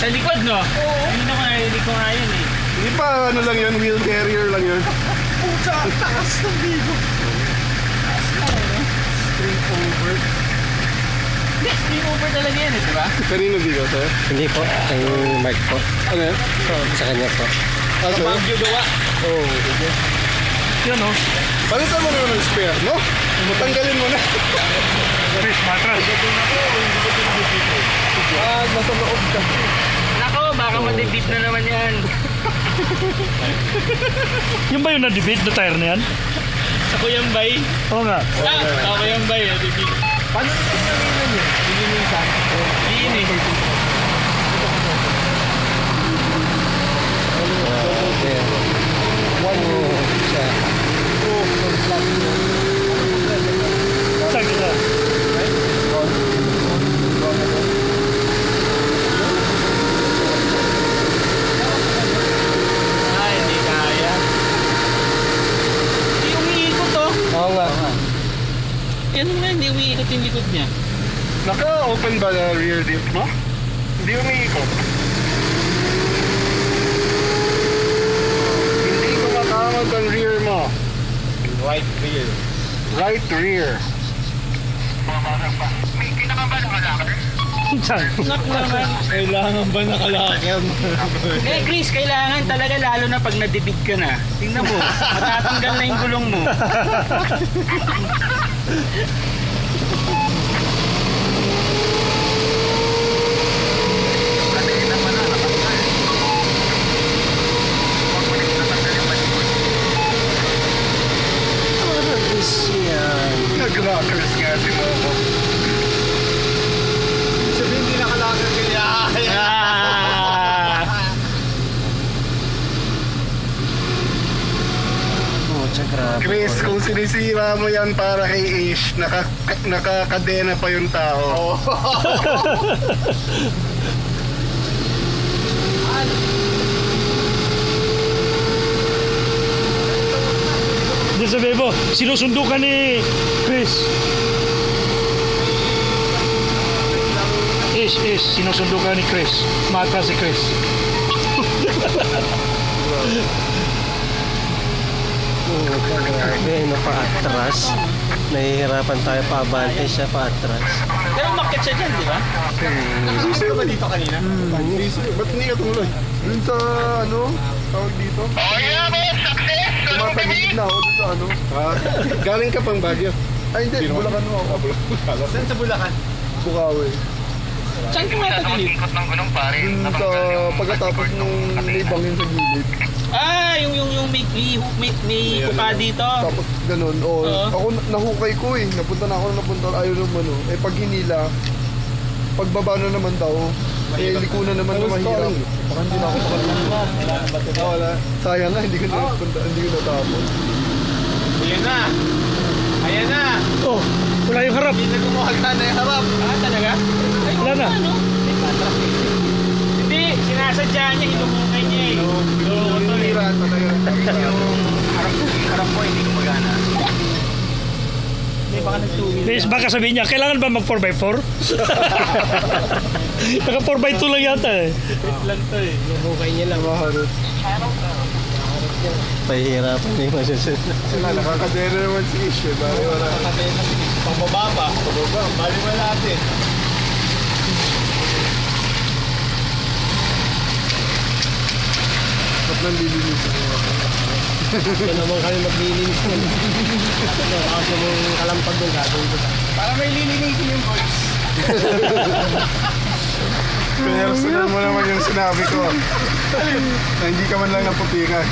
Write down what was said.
Sa likod, no? Oo. Hindi ko nga yun eh. Hindi pa ano lang yun, wheel carrier lang yun. Puta, ang taas ng bigo. Spring over. Hindi, spring over talaga yan eh, diba? Kanino bigo, sir? Hindi po, ang mic po. Ano yan? Sa kanya po. Ah, sir? Bagyo gawa. Oo. Yan o. Palitan mo naman ng spare, no? Matanggalin mo na. Chris, matras. Ah, nasa loob ka. Nako, baka madibit na naman yan. Yung ba yung na-debate na tire na yan? Sa Kuyambay. Oo nga. Sa Kuyambay, nadibit. Paano natin gawin yun? Hindi mo yung saan? Yun eh. Saan kita? Hindi kaya. Hindi umiikot to. Oo nga. Yan nga, hindi umiikot yung likod niya. Naka-open ba na rear diff mo? Hindi umiikot. Hindi kumakawag ang rear mo. Right rear. Right rear. May kinakabahan ka lang. Saan? Nak naman. Kailangan ba nakalakyan? Eh Chris, kailangan talaga lalo na pag nadibig ka na. Tingnan mo, matatanggal na yung gulong mo. Nag-rockers nga si Momo. Sabihin hindi nakalakan kaya. Chris, kung sinisira mo yan para kay Ish, nakakadena pa yung tao. Hindi sabihin mo, sinusundo ka ni Chris. Sinusundo ka ni Chris. Matras si Chris. Grabe, napa-atras. Nahihirapan tayo pa-abante siya pa-atras. Pero umakit siya dyan, di ba? Gusto ka ba dito kanina? Ba't hindi ka tumuloy? Dun sa ano? Tawag dito? Oh yeah, boss! Success! Tumatagid na ako dun sa ano. Galing ka pang Baguio? Ay hindi, Bulacan mo ako. Saan sa Bulacan? Bukawi. Saan ka Masyado matagilid? ikot ng gulong pare. Dun sa pagkatapos nung may bangin sa gilid. Ah, yung may kuka dito. Tapos ganun. Oo. Ako nahukay ko eh. Napunta na ako ayaw naman oh. Eh pag hinila, pagbaba na naman daw, eh liko na naman na mahirap. Baka hindi na ako makalunod. Wala. Sayang nga, hindi ko natapos. Ayan na. Ayan na. Oh, wala yung harap. Hindi na gumagana na yung harap. Ah, talaga? Ay, Wala na. Ano? Hindi, sinasadya niya, hinumungay niya eh. Hira talaga. Yung harap ko, hindi gumagana. Hindi, baka nag-2-wheel. Please, baka sabihin niya, kailangan ba mag 4x4? Naka 4x2 lang yata eh. lang to eh. Hukay niya lang. Maharot. Pahihirapan na yung masusunod. Sila, nakakadera naman si Ish eh. Bari wala. Pababa pa. Pababa. Bali wala natin. Ba't nang lilinisin mo ako? Ito naman kami maglilinis mo. Kasi mong kalampag doon gagawin ko. Para may lilinisin yung boys. Personal mo naman yung sinabi ko. Na hindi ka man lang naputikan.